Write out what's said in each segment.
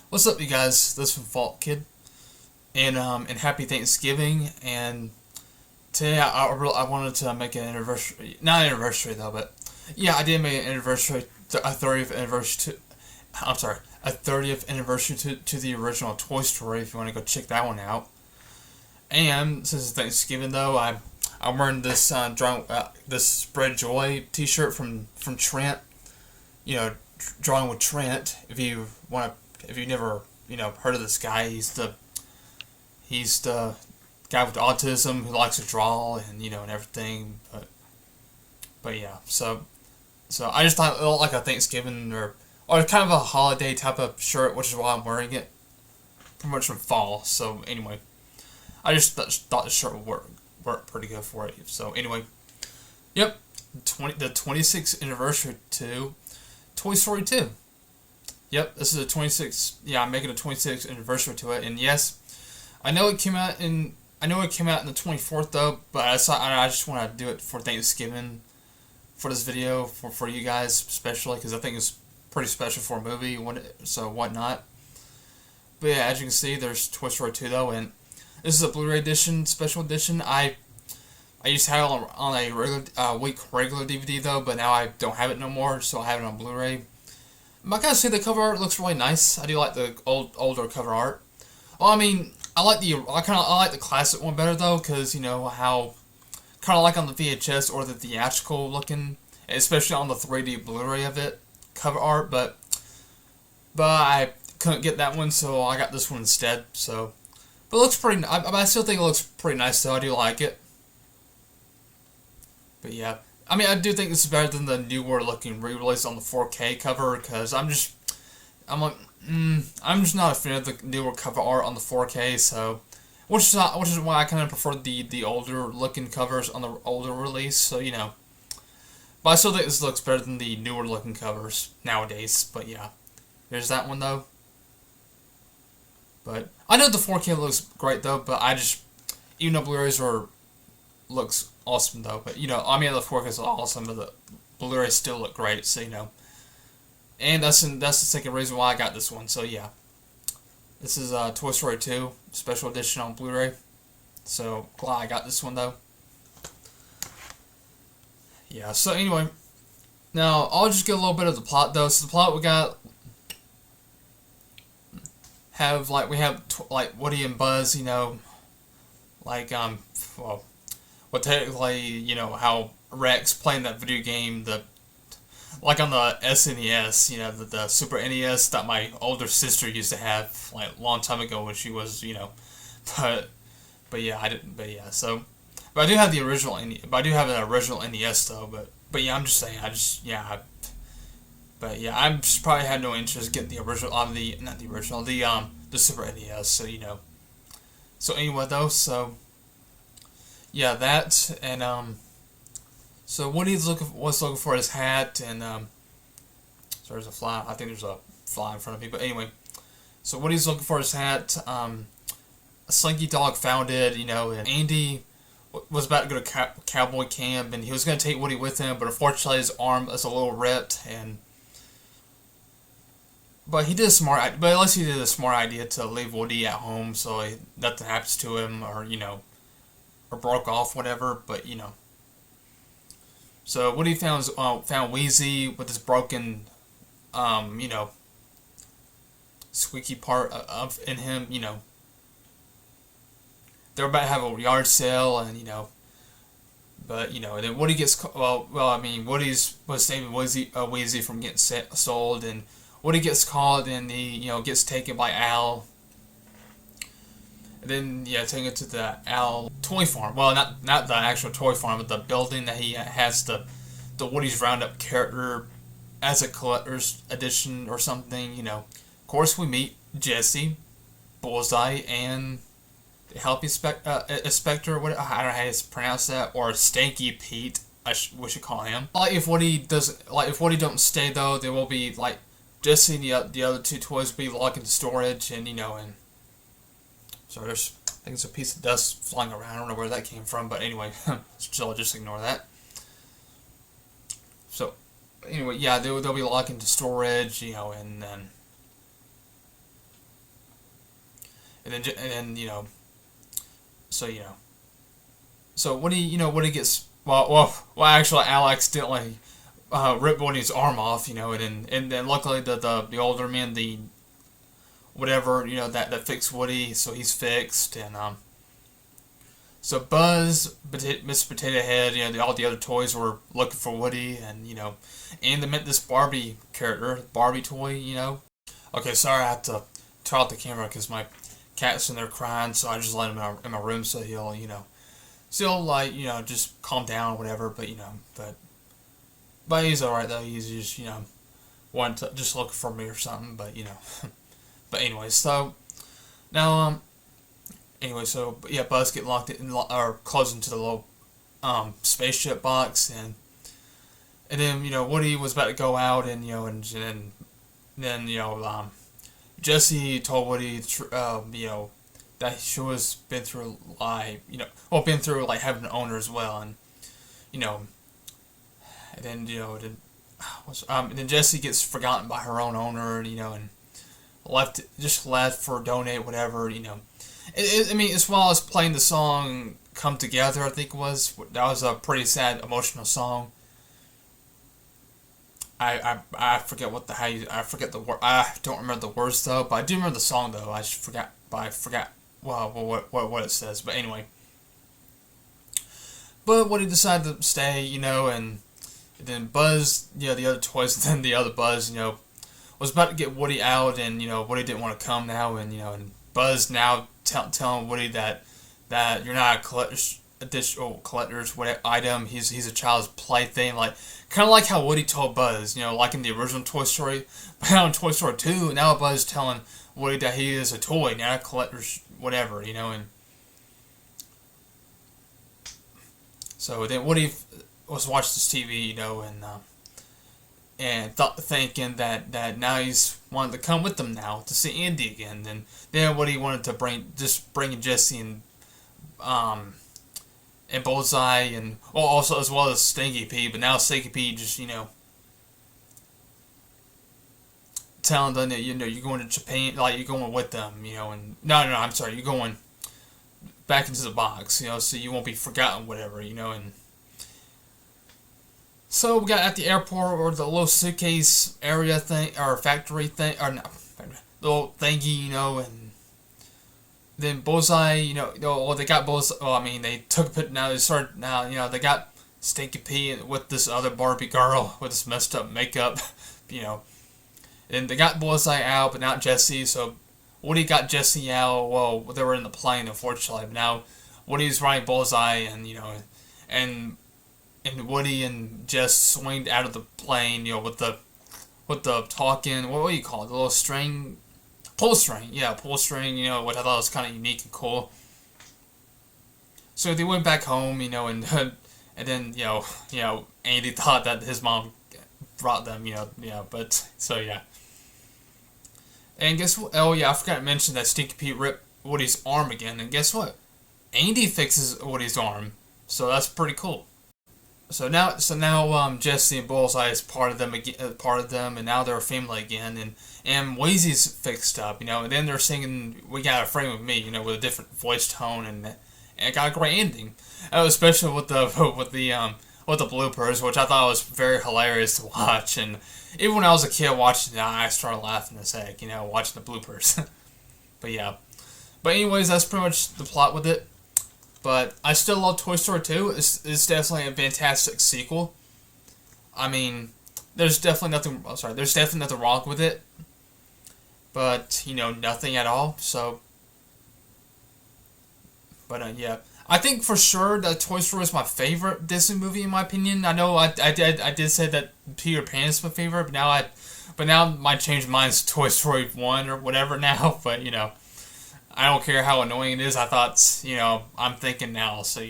What's up, you guys? This is FanPop Kid, and happy Thanksgiving. And today I wanted to make an anniversary, not an anniversary though, but yeah, I did make an anniversary, a 30th anniversary to, I'm sorry, a 30th anniversary to the original Toy Story. If you want to go check that one out. And since it's Thanksgiving though, I'm wearing this this Spread Joy T-shirt from Trent. You know, drawing with Trent. If you never heard of this guy, he's the guy with autism who likes to draw and and everything. But yeah, so I just thought it looked like a Thanksgiving or kind of a holiday type of shirt, which is why I'm wearing it. Pretty much from fall. So anyway, I just thought the shirt would work pretty good for it. So anyway, yep, the 26th anniversary to Toy Story 2. Yep, this is a 26th. Yeah, I'm making a 26th anniversary to it, and yes, I know it came out in. I know it came out in the 24th though, but I just want to do it for Thanksgiving, for this video for you guys especially because I think it's pretty special for a movie. So whatnot. But yeah, as you can see, there's Toy Story 2 though, and this is a Blu-ray edition, special edition. I used to have it on a regular DVD though, but now I don't have it no more, so I have it on Blu-ray. I gotta say the cover art looks really nice. I do like the older cover art. Well, I mean, I like the classic one better though, because how kind of like on the VHS or the theatrical looking, especially on the 3D Blu-ray of it cover art. But I couldn't get that one, so I got this one instead. So, but it looks pretty. I still think it looks pretty nice though. I do like it. But yeah. I mean, I do think this is better than the newer looking re-release on the 4K cover because I'm just not a fan of the newer cover art on the 4K. So, which is why I kind of prefer the older looking covers on the older release. So but I still think this looks better than the newer looking covers nowadays. But yeah, there's that one though. But I know the 4K looks great though. But even though Blu-rays looks awesome though, but I mean the 4K is awesome, but the Blu-ray still look great. So and that's the second reason why I got this one. So yeah, this is Toy Story 2 special edition on Blu-ray. So glad I got this one though. Yeah. So anyway, now I'll just get a little bit of the plot though. So the plot we have Woody and Buzz. Well, technically, how Rex playing that video game, like on the SNES, the Super NES that my older sister used to have, like, a long time ago when she was, but yeah, I didn't, but yeah, so, but I do have the original, but I do have an original NES, though, but yeah, I'm just saying, but yeah, I'm just probably had no interest in getting the original, not the original, the Super NES, so anyway, though, so, yeah, that and so Woody's was looking for his hat and so there's a fly. I think there's a fly in front of me, but anyway, so Woody's looking for his hat. A Slinky Dog found it, and Andy was about to go to cowboy camp, and he was going to take Woody with him, but unfortunately his arm is a little ripped, but he did a smart, but at least he did a smart idea to leave Woody at home so nothing happens to him or broke off, whatever, but So Woody found Wheezy with this broken, squeaky part in him, They're about to have a yard sale, and but and then Woody gets I mean Woody's was saving Wheezy from getting sold, and Woody gets called, and he gets taken by Al. And then taking it to the Al toy farm. Well, not the actual toy farm, but the building that he has the Woody's Roundup character as a collector's edition or something. Of course, we meet Jesse, Bullseye, and the Help Inspector. What I don't know how to pronounce that, or Stanky Pete. We should call him. If Woody don't stay though, there will be Jesse and the other two toys will be locked into storage, and and. So I think it's a piece of dust flying around. I don't know where that came from, but anyway, so I'll just ignore that. So anyway, yeah, they'll be locked into storage, and then so so Woody gets actually Alex accidentally ripped Woody's arm off, and then luckily the older man, the whatever, that fixed Woody, so he's fixed, and so Buzz, Mr. Potato Head, all the other toys were looking for Woody, and they met this Barbie character, Barbie toy. Okay, sorry, I have to turn off the camera because my cat's in there crying, so I just let him in my room so he'll, still just calm down or whatever, but he's alright though. He's just, wanting to just look for me or something, but but anyway, so now Buzz get locked in or closed into the little spaceship box, and then Woody was about to go out, and then Jesse told Woody that she was been through having an owner as well, and and then Jesse gets forgotten by her own owner, and left for donate whatever, as well as playing the song "Come Together," I think that was a pretty sad, emotional song. I forget I forget the word. I don't remember the words though, but I do remember the song though. I forgot what it says. But anyway, but Woody decided to stay, and then Buzz, the other toys, and then the other Buzz, was about to get Woody out, and Woody didn't want to come now, and Buzz now telling Woody that you're not a collector's item. He's a child's plaything, kind of like how Woody told Buzz, like in the original Toy Story, but now in Toy Story 2, now Buzz telling Woody that he is a toy, not a collector's whatever, and so then Woody was watching this TV, and thinking that now he's wanted to come with them now to see Andy again. And then Woody wanted to bring Jesse and Bullseye, and also as well as Stinky Pete, but now Stinky Pete just telling them that you're going to Japan, you're going with them, and no, I'm sorry, you're going back into the box, so you won't be forgotten, whatever, and so we got at the airport, or the little suitcase area thing, or factory thing, or no, little thingy, and then Bullseye, they got Bullseye. They took it now. They got Stinky Pete with this other Barbie girl with this messed up makeup, and they got Bullseye out, but not Jesse. So Woody got Jesse out. Well, they were in the plane, unfortunately. But now Woody's riding Bullseye, and Woody and Jess swinged out of the plane, with the talking, what do you call it, the little string, pull string, which I thought was kind of unique and cool. So they went back home, and then Andy thought that his mom brought them, but so yeah. And guess what? Oh yeah, I forgot to mention that Stinky Pete ripped Woody's arm again, and guess what? Andy fixes Woody's arm, so that's pretty cool. So now, Jesse and Bullseye is part of them again, and now they're a family again, and Wheezy's fixed up, and then they're singing "We Got a Friend with Me," with a different voice tone, and it got a great ending, especially with the bloopers, which I thought was very hilarious to watch, and even when I was a kid watching it, I started laughing as heck, watching the bloopers, but yeah, but anyways, that's pretty much the plot with it. But I still love Toy Story 2. It's definitely a fantastic sequel. There's definitely nothing wrong with it. But, nothing at all. So, but yeah. I think for sure that Toy Story is my favorite Disney movie, in my opinion. I know I did say that Peter Pan is my favorite, but now my change mine's Toy Story 1 or whatever now. But, I don't care how annoying it is. I thought, I'm thinking now, so,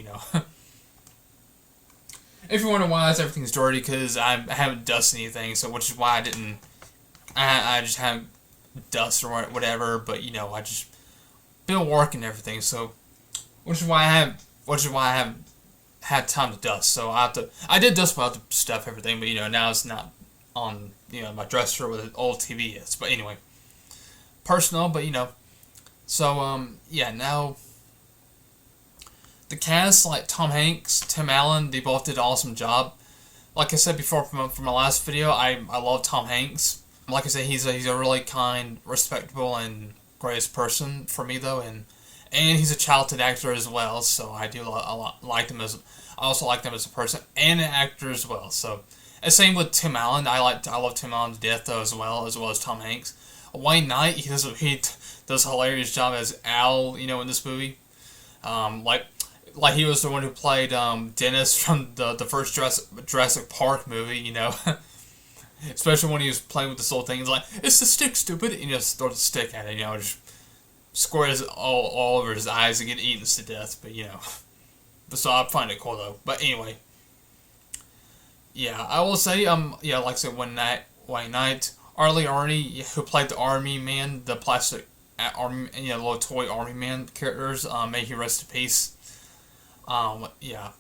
If you're wondering why everything's dirty, because I haven't dusted anything, so which is why I just haven't dusted or whatever, but, I just been working and everything, so, which is why I haven't had time to dust, so I did dust my other stuff, everything, but, now it's not on, my dresser where the old TV is, but anyway, personal, but, So, yeah, now the cast, like Tom Hanks, Tim Allen, they both did an awesome job. Like I said before from my last video, I love Tom Hanks. Like I said, he's a really kind, respectable, and greatest person for me though, and he's a talented actor as well. So I do a lot like him as I also like him as a person and an actor as well. So, and same with Tim Allen. I love Tim Allen to death though as well as Tom Hanks. Wayne Knight, he does a hilarious job as Al, in this movie. Like he was the one who played Dennis from the first Jurassic Park movie, Especially when he was playing with this whole thing. He's like, "It's the stick, stupid," and he just throws the stick at it, just squares all over his eyes and get eaten to death. But so I find it cool though. But anyway, yeah, I will say, yeah, like I said, Wayne Knight, Arnie, who played the Army Man, the plastic army, little toy Army Man characters. May he rest in peace. Yeah.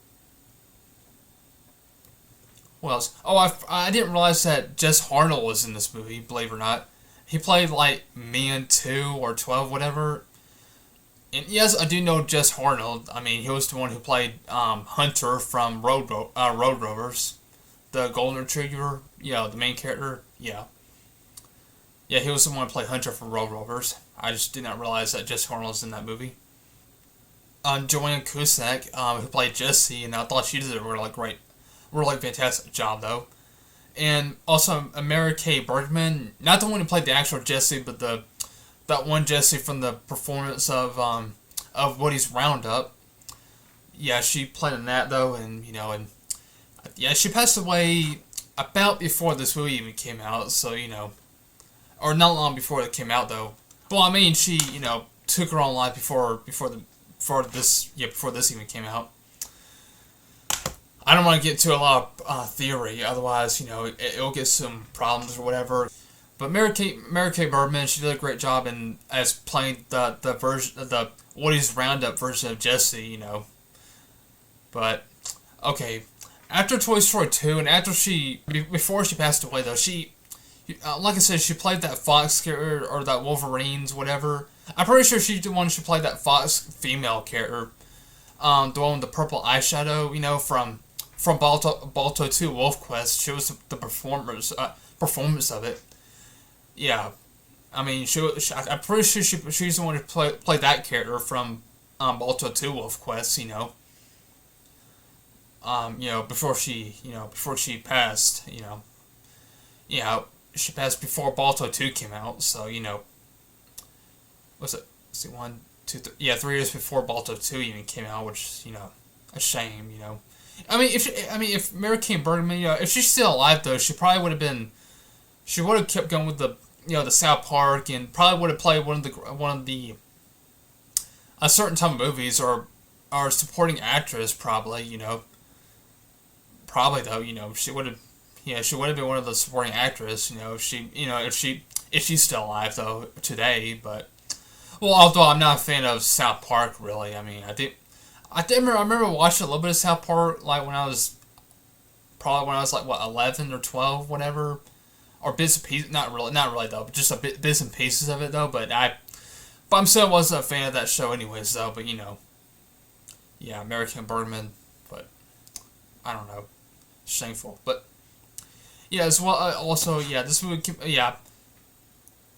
What else? Oh, I didn't realize that Jess Harnell was in this movie, believe it or not. He played, like, Man 2 or 12, whatever. And yes, I do know Jess Harnell. I mean, he was the one who played Hunter from Road Rovers. The Golden Retriever, the main character. Yeah. Yeah, he was the one who played Hunter from Road Rovers. I just did not realize that Jess Harnell was in that movie. Joan Cusack, who played Jessie, and I thought she did a really fantastic job though. And also Mary Kay Bergman, not the one who played the actual Jessie, but that one Jessie from the performance of Woody's Roundup. Yeah, she played in that though, and yeah, she passed away about before this movie even came out, so or not long before it came out though. Well, I mean, she took her own life before this even came out. I don't want to get into a lot of theory, otherwise, it'll get some problems or whatever. But Mary Kay Bergman, she did a great job as playing the version of the Woody's Roundup version of Jessie, But okay, after Toy Story 2, and before she passed away though, she, like I said, she played that Fox character or that Wolverines, whatever. I'm pretty sure she's the one who played that Fox female character, the one with the purple eyeshadow, from Balto 2 Wolf Quest. She was the performance of it. Yeah, I mean, I'm pretty sure she's the one who played that character from Balto 2 Wolf Quest. Before she passed. She passed before Balto 2 came out. So what's it? Let's see, 1, 2, 3. Yeah, 3 years before Balto 2 even came out, which a shame. I mean, if Mary Kay Bergman, if she's still alive though, she probably would have been. She would have kept going with the the South Park, and probably would have played one of the a certain type of movies or supporting actress probably. Probably though, she would have. Yeah, she would have been one of the supporting actresses. If she's still alive though today, but. Well, although I'm not a fan of South Park, really. I mean, I remember watching a little bit of South Park, like when I was like, what, 11 or 12, whatever, or bits and pieces. Not really though, but just bits and pieces of it though. But I'm still wasn't a fan of that show, anyways though. But yeah, Mary Kay Bergman, but I don't know, shameful. But yeah, as well. Also, yeah, this movie, yeah.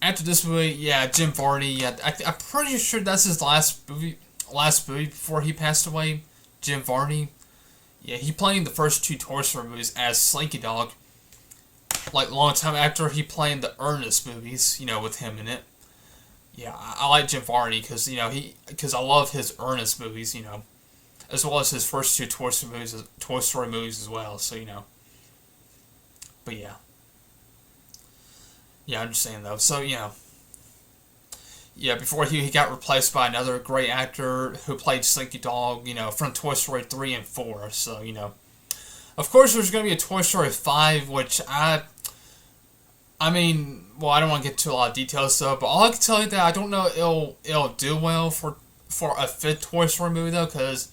After this movie, yeah, Jim Varney, yeah, I'm pretty sure that's his last movie before he passed away. Jim Varney, yeah, he played in the first 2 Toy Story movies as Slinky Dog. Like, long time after he played in the Ernest movies, with him in it. Yeah, I like Jim Varney because I love his Ernest movies, as well as his first 2 Toy Story movies as well. So but yeah. Yeah, I'm just saying though. So, yeah, before he got replaced by another great actor who played Slinky Dog, from Toy Story 3 and 4. So, of course there's going to be a Toy Story 5, which I mean, well, I don't want to get into a lot of details though, but all I can tell you that I don't know it'll do well for a 5th Toy Story movie though, because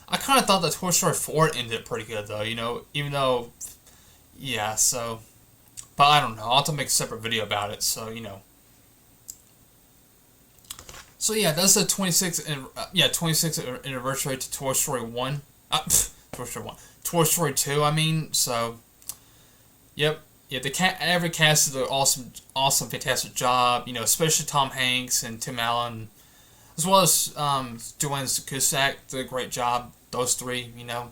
I kind of thought that Toy Story 4 ended pretty good though, even though, yeah, so. But I don't know. I'll have to make a separate video about it, so, So yeah, that's the 26th anniversary to Toy Story 1. Toy Story 1. Toy Story 2, I mean. So, yep. Yeah, every cast did an awesome, fantastic job. You know, especially Tom Hanks and Tim Allen, as well as Joan Cusack did a great job. Those three, you know.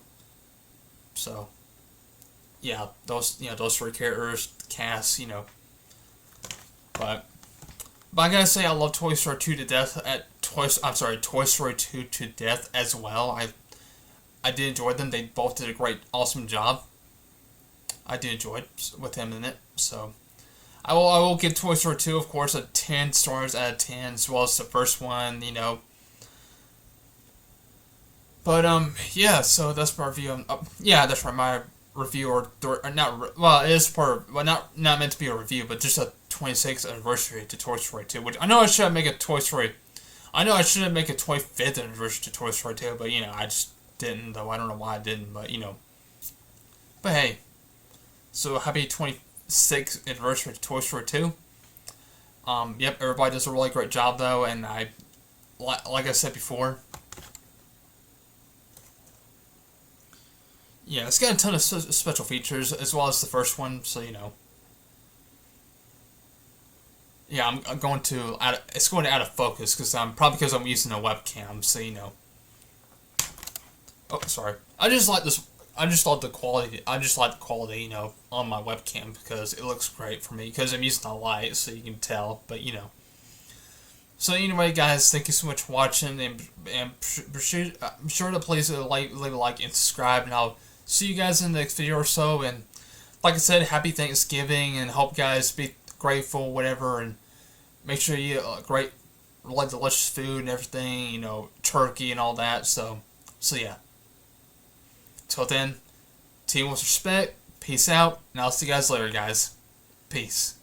So, yeah, those three characters, cast, you know. But I gotta say, I love Toy Story 2 to death. Toy Story 2 to death as well. I did enjoy them. They both did a great, awesome job. I did enjoy it with him in it. So I will give Toy Story 2, of course, a 10 stars out of 10, as well as the first one. You know. But yeah. So that's my review. Yeah, that's right. My review or not. Well, it is not meant to be a review, but just a 26th anniversary to Toy Story 2. Which I know I should make a Toy Story. I know I should make a 25th anniversary to Toy Story 2, but you know I just didn't. Though I don't know why I didn't, but you know. But hey, so happy 26th anniversary to Toy Story 2. Yep, everybody does a really great job though, and like I said before. Yeah, it's got a ton of special features as well as the first one, so you know. Yeah, I'm going to it's going to out of focus because because I'm using a webcam, so you know. Oh, sorry. I just like this. I just like the quality. You know, on my webcam because it looks great for me because I'm using the light, so you can tell. But you know. So anyway, guys, thank you so much for watching, and be sure to please leave a like and subscribe, and I'll see you guys in the next video or so. And like I said, happy Thanksgiving, and hope guys be grateful, whatever, and make sure you like delicious food and everything, you know, turkey and all that. So yeah. Till then, team with respect, peace out, and I'll see you guys later, guys. Peace.